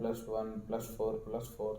+ 1 + 4 + 4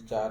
4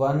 1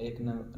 1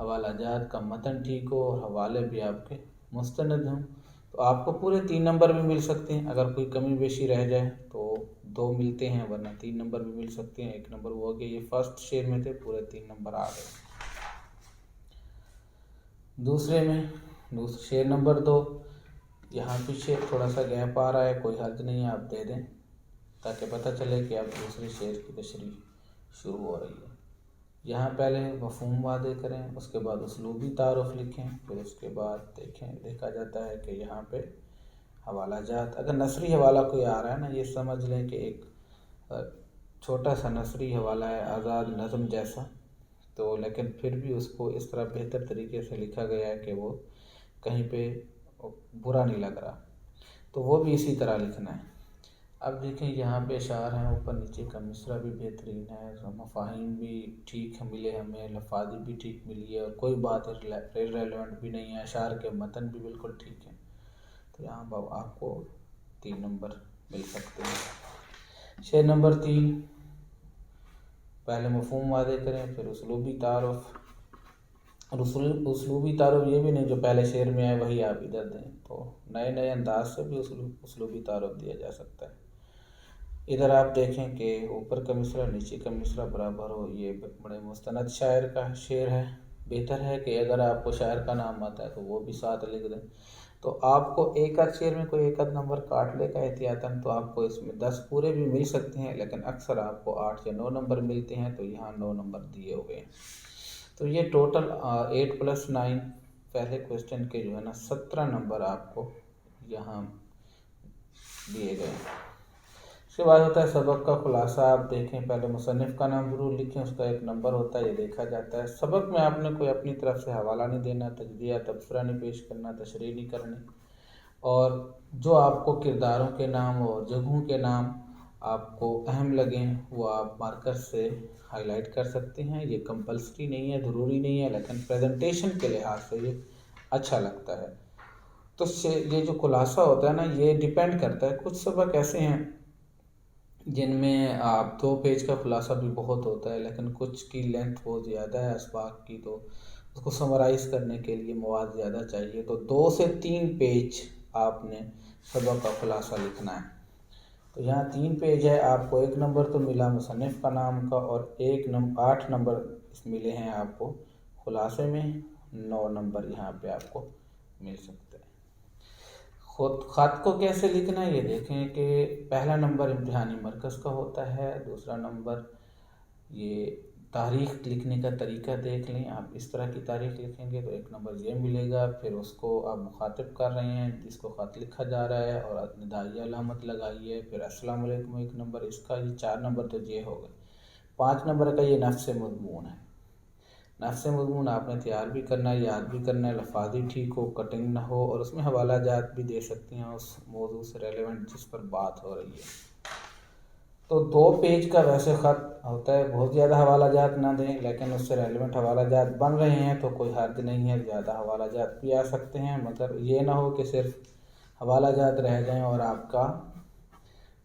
حوالہ جات کا متن ٹھیک ہو اور حوالے بھی آپ کے مستند ہوں تو آپ کو پورے 3 نمبر بھی مل سکتے ہیں۔ اگر کوئی کمی بیشی رہ جائے تو 2 ملتے ہیں، ورنہ 3 نمبر بھی مل سکتے ہیں۔ 1 نمبر وہ ہو گیا، یہ فرسٹ شعر میں تھے، پورے 3 نمبر آ گئے۔ دوسرے شعر نمبر 2، یہاں پیچھے تھوڑا سا گیپ آ رہا ہے، کوئی حرج نہیں ہے، آپ دے دیں تاکہ پتہ چلے کہ اب دوسرے شعر کی تشریح شروع ہو رہی ہے۔ یہاں پہلے مفہوم واضح کریں، اس کے بعد اسلوبی تعارف لکھیں، پھر اس کے بعد دیکھا جاتا ہے کہ یہاں پہ حوالہ جات، اگر نثری حوالہ کوئی آ رہا ہے نا، یہ سمجھ لیں کہ ایک چھوٹا سا نثری حوالہ ہے آزاد نظم جیسا، تو لیکن پھر بھی اس کو اس طرح بہتر طریقے سے لکھا گیا ہے کہ وہ کہیں پہ برا نہیں لگ رہا، تو وہ بھی اسی طرح لکھنا ہے۔ اب دیکھیں یہاں پہ اشعار ہیں، اوپر نیچے کا مصرع بھی بہترین ہے، مفاہیم بھی ٹھیک ملے ہمیں، لفاظی بھی ٹھیک ملی ہے، اور کوئی بات ریلیونٹ بھی نہیں ہے، اشعار کے متن بھی بالکل ٹھیک ہیں، تو یہاں پر آپ کو 3 نمبر مل سکتے ہیں۔ شعر نمبر 3، پہلے مفہوم واضح کریں، پھر اسلوبی تعارف، اور اسلوبی تعارف یہ بھی نہیں جو پہلے شعر میں آئے وہی آپ ادھر دیں، تو نئے انداز سے بھی اسلوبی تعارف دیا جا سکتا ہے۔ ادھر آپ دیکھیں کہ اوپر کا مصرع نیچے کا مصرع برابر ہو، یہ بڑے مستند شاعر کا شعر ہے۔ بہتر ہے کہ اگر آپ کو شاعر کا نام آتا ہے تو وہ بھی ساتھ لکھ دیں، تو آپ کو ایک آدھ شعر میں کوئی ایک آدھ نمبر کاٹ لے گا احتیاطاً، تو آپ کو اس میں 10 پورے بھی مل سکتے ہیں، لیکن اکثر آپ کو 8 یا 9 نمبر ملتے ہیں، تو یہاں 9 نمبر دیے ہوئے ہیں۔ تو یہ ٹوٹل 8+9 پہلے کوسچن کے جو ہے نا 17 نمبر آپ کو یہاں دیے گئے۔ اس کے بعد ہوتا ہے سبق کا خلاصہ۔ آپ دیکھیں پہلے مصنف کا نام ضرور لکھیں، اس کا 1 نمبر ہوتا ہے، یہ دیکھا جاتا ہے۔ سبق میں آپ نے کوئی اپنی طرف سے حوالہ نہیں دینا، تجزیہ تبصرہ نہیں پیش کرنا، تشریح نہیں کرنی، اور جو آپ کو کرداروں کے نام اور جگہوں کے نام آپ کو اہم لگیں وہ آپ مارکر سے ہائی لائٹ کر سکتے ہیں۔ یہ کمپلسری نہیں ہے، ضروری نہیں ہے، لیکن پریزنٹیشن کے لحاظ سے یہ اچھا لگتا ہے۔ تو یہ جو خلاصہ ہوتا ہے نا، یہ ڈیپینڈ کرتا ہے، کچھ سبق ایسے ہیں جن میں آپ 2 پیج کا خلاصہ بھی بہت ہوتا ہے، لیکن کچھ کی لینتھ بہت زیادہ ہے اسباق کی، تو اس کو سمرائز کرنے کے لیے مواد زیادہ چاہیے، تو 2 سے 3 پیج آپ نے سبق کا خلاصہ لکھنا ہے۔ تو یہاں 3 پیج ہے، آپ کو 1 نمبر تو ملا مصنف کا نام کا، اور 8 نمبر ملے ہیں آپ کو خلاصے میں، 9 نمبر یہاں پہ آپ کو مل سکتے ہیں۔ خط کو کیسے لکھنا ہے یہ دیکھیں کہ پہلا نمبر امتحانی مرکز کا ہوتا ہے، دوسرا نمبر یہ تاریخ لکھنے کا طریقہ دیکھ لیں، آپ اس طرح کی تاریخ لکھیں گے تو 1 نمبر یہ ملے گا، پھر اس کو آپ مخاطب کر رہے ہیں جس کو خط لکھا جا رہا ہے اور ندائی علامت لگائیے، پھر السلام علیکم 1 نمبر اس کا، یہ 4 نمبر تو یہ ہو گئے۔ 5 نمبر کا یہ نفس مضمون ہے، نفس مضمون آپ نے تیار بھی کرنا ہے، یاد بھی کرنا ہے، لفاظی ٹھیک ہو، کٹنگ نہ ہو، اور اس میں حوالہ جات بھی دے سکتے ہیں اس موضوع سے ریلیونٹ جس پر بات ہو رہی ہے۔ تو 2 پیج کا ویسے خط ہوتا ہے، بہت زیادہ حوالہ جات نہ دیں، لیکن اس سے ریلیونٹ حوالہ جات بن رہے ہیں تو کوئی حرج نہیں ہے، زیادہ حوالہ جات بھی آ سکتے ہیں، مگر یہ نہ ہو کہ صرف حوالہ جات رہ جائیں اور آپ کا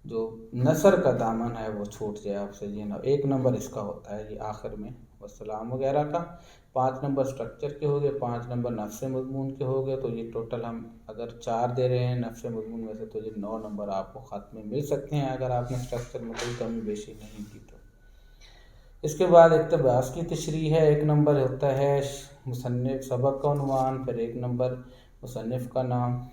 جو نثر کا دامن ہے وہ چھوٹ جائے آپ سے، یہ نہ۔ 1 نمبر اس کا ہوتا ہے، یہ آخر میں والسلام وغیرہ کا، 5 نمبر سٹرکچر کے ہو گئے، 5 نمبر نفس مضمون کے ہو گئے، تو یہ ٹوٹل ہم اگر 4 دے رہے ہیں نفس مضمون میں سے تو یہ 9 نمبر آپ کو خط میں مل سکتے ہیں اگر آپ نے سٹرکچر میں کوئی کمی بیشی نہیں کی تو۔ اس کے بعد اقتباس کی تشریح ہے، 1 نمبر ہوتا ہے مصنف سبق کا عنوان، پھر 1 نمبر مصنف کا نام۔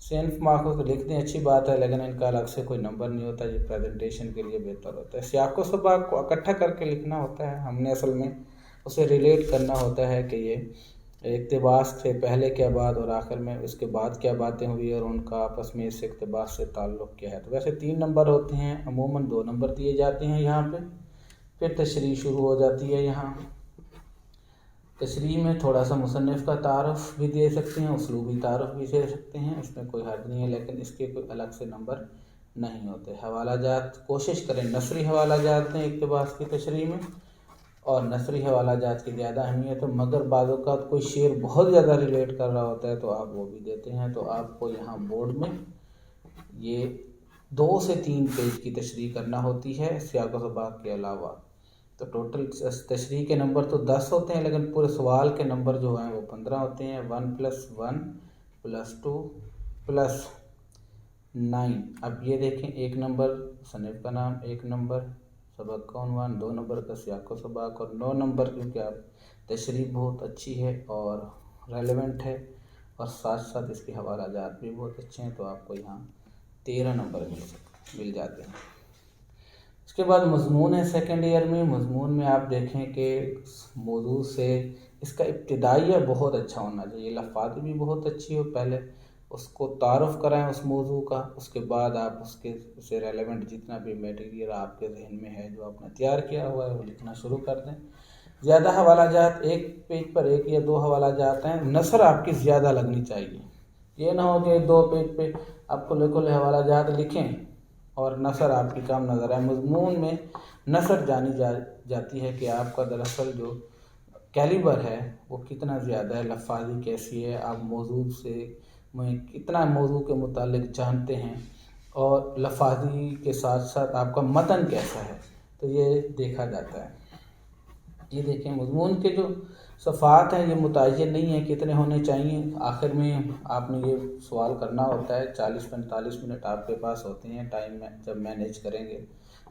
صنف ماخوذ تو لکھ دیں، اچھی بات ہے، لیکن ان کا الگ سے کوئی نمبر نہیں ہوتا، یہ پریزنٹیشن کے لیے بہتر ہوتا ہے۔ سیاق و سباق کو اکٹھا کر کے لکھنا ہوتا ہے، ہم نے اصل میں اسے ریلیٹ کرنا ہوتا ہے کہ یہ اقتباس سے پہلے کیا بات اور آخر میں اس کے بعد کیا باتیں ہوئی اور ان کا آپس میں اس اقتباس سے تعلق کیا ہے۔ تو ویسے 3 نمبر ہوتے ہیں، عموماً 2 نمبر دیے جاتے ہیں یہاں پہ، پھر تشریح شروع ہو جاتی ہے۔ یہاں تشریح میں تھوڑا سا مصنف کا تعارف بھی دے سکتے ہیں، اسلوبی تعارف بھی دے سکتے ہیں، اس میں کوئی حرج نہیں ہے، لیکن اس کے کوئی الگ سے نمبر نہیں ہوتے۔ حوالہ جات کوشش کریں نثری حوالہ جات دیں اقتباس کی تشریح میں، اور نثری حوالہ جات کی زیادہ اہمیت ہے، مگر بعض اوقات کوئی شعر بہت زیادہ ریلیٹ کر رہا ہوتا ہے تو آپ وہ بھی دیتے ہیں، تو آپ کو یہاں بورڈ میں یہ 2 سے 3 پیج کی تشریح کرنا ہوتی ہے سیاق و سباق کے علاوہ۔ تو ٹوٹل تشریح کے نمبر تو 10 ہوتے ہیں، لیکن پورے سوال کے نمبر جو ہیں وہ 15 ہوتے ہیں۔ 1 + 1 + 2 + 9۔ اب یہ دیکھیں، 1 نمبر مصنف کا نام، 1 نمبر سبق کا عنوان، 2 نمبر کا سیاق و سباق، اور 9 نمبر کیونکہ آپ تشریح بہت اچھی ہے اور ریلیونٹ ہے، اور ساتھ ساتھ اس کے حوالہ جات بھی بہت اچھے ہیں، تو آپ کو یہاں 13 نمبر مل جاتے ہیں۔ اس کے بعد مضمون ہے سیکنڈ ایئر میں۔ مضمون میں آپ دیکھیں کہ موضوع سے اس کا ابتدائیہ بہت اچھا ہونا چاہیے، لفاظ بھی بہت اچھی ہو، پہلے اس کو تعارف کرائیں اس موضوع کا، اس کے بعد آپ اسے ریلیونٹ جتنا بھی میٹیریل آپ کے ذہن میں ہے جو آپ نے تیار کیا ہوا ہے وہ لکھنا شروع کر دیں۔ زیادہ حوالہ جات، ایک پیج پر 1 یا 2 حوالہ جات ہیں، نثر آپ کی زیادہ لگنی چاہیے۔ یہ نہ ہو کہ 2 پیج پہ آپ کل حوالہ جات لکھیں اور نثر آپ کی کام نظر آئے۔ مضمون میں نثر جانی جاتی ہے کہ آپ کا دراصل جو کیلیبر ہے وہ کتنا زیادہ ہے، لفاظی کیسی ہے، آپ موضوع سے کتنا موضوع کے متعلق جانتے ہیں، اور لفاظی کے ساتھ ساتھ آپ کا متن کیسا ہے، تو یہ دیکھا جاتا ہے۔ یہ دیکھیں، مضمون کے جو صفحات ہیں یہ متعین نہیں ہیں کتنے ہونے چاہیے، آخر میں آپ نے یہ سوال کرنا ہوتا ہے، 40-45 منٹ آپ کے پاس ہوتے ہیں، ٹائم میں جب مینیج کریں گے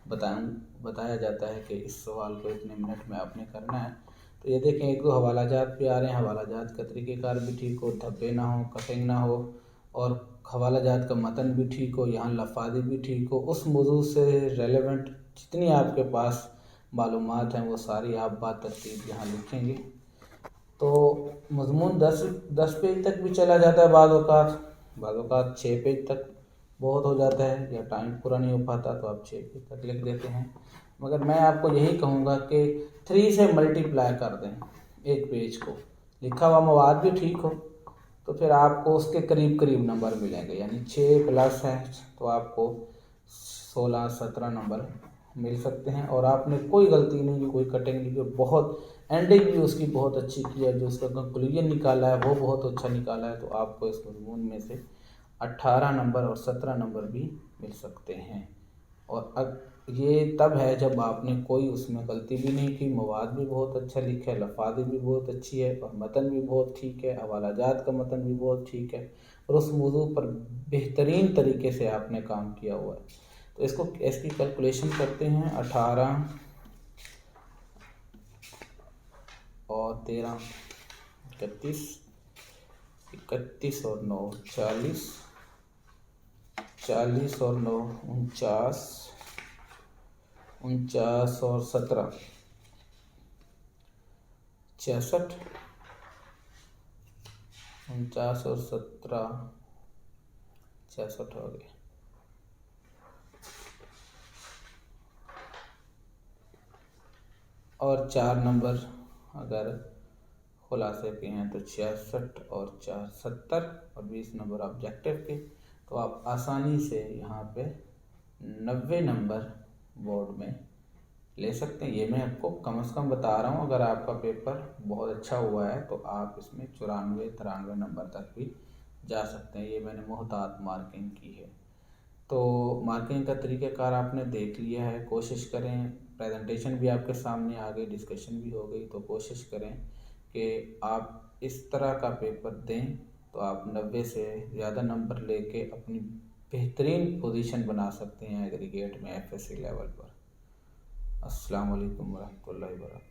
بتایا جاتا ہے کہ اس سوال کو اتنے منٹ میں آپ نے کرنا ہے۔ تو یہ دیکھیں، 1-2 حوالہ جات بھی آ رہے ہیں، حوالہ جات کا طریقہ کار بھی ٹھیک ہو، دھبے نہ ہو، کٹنگ نہ ہو، اور حوالہ جات کا متن بھی ٹھیک ہو، یہاں لفاظی بھی ٹھیک ہو، اس موضوع سے ریلیونٹ جتنی آپ کے پاس معلومات ہیں وہ ساری آپ بترتیب یہاں لکھیں گے۔ تو مضمون 10 پیج تک بھی چلا جاتا ہے، بعض اوقات 6 پیج تک بہت ہو جاتا ہے، یا ٹائم پورا نہیں ہو پاتا تو آپ 6 پیج تک لکھ دیتے ہیں، مگر میں آپ کو یہی کہوں گا کہ 3 سے ملٹیپلائی کر دیں ایک پیج کو، لکھا ہوا مواد بھی ٹھیک ہو تو پھر آپ کو اس کے قریب نمبر ملیں گے، یعنی 6+ ہیں تو آپ کو 16-17 نمبر مل سکتے ہیں، اور آپ نے کوئی غلطی نہیں کی، کوئی کٹنگ نہیں کی، بہت اینڈنگ بھی اس کی بہت اچھی کی ہے، جو اس کا کنکلوژن نکالا ہے وہ بہت اچھا نکالا ہے، تو آپ کو اس مضمون میں سے 18 نمبر اور 17 نمبر بھی مل سکتے ہیں۔ اور یہ تب ہے جب آپ نے کوئی اس میں غلطی بھی نہیں کی، مواد بھی بہت اچھا لکھا ہے، لفاظی بھی بہت اچھی ہے، اور متن بھی بہت ٹھیک ہے، حوالہ جات کا متن بھی بہت ٹھیک ہے، اور اس موضوع پر بہترین طریقے سے آپ نے کام کیا ہوا ہے۔ تو اس کی کیلکولیشن کرتے ہیں، 18 اور 13 31، 31 اور 9 40، 40 اور 9 49، 49 اور 17 66، 49 اور 17 66 ہو گئے۔ اور 4 نمبر اگر خلاصے کے ہیں تو 66 اور 4 70، اور 20 نمبر آبجیکٹیو کے، تو آپ آسانی سے یہاں پہ 90 نمبر بورڈ میں لے سکتے ہیں۔ یہ میں آپ کو کم از کم بتا رہا ہوں، اگر آپ کا پیپر بہت اچھا ہوا ہے تو آپ اس میں 94-93 نمبر تک بھی جا سکتے ہیں۔ یہ میں نے محتاط مارکنگ کی ہے۔ تو مارکنگ کا طریقہ کار آپ نے دیکھ لیا ہے، کوشش کریں، پریزنٹیشن بھی آپ کے سامنے آ گئی، ڈسکشن بھی ہو گئی، تو کوشش کریں کہ آپ اس طرح کا پیپر دیں تو آپ 90 سے زیادہ نمبر لے کے اپنی بہترین پوزیشن بنا سکتے ہیں ایگریگیٹ میں FSC لیول پر۔ السلام علیکم ورحمۃ اللہ وبرکاتہ۔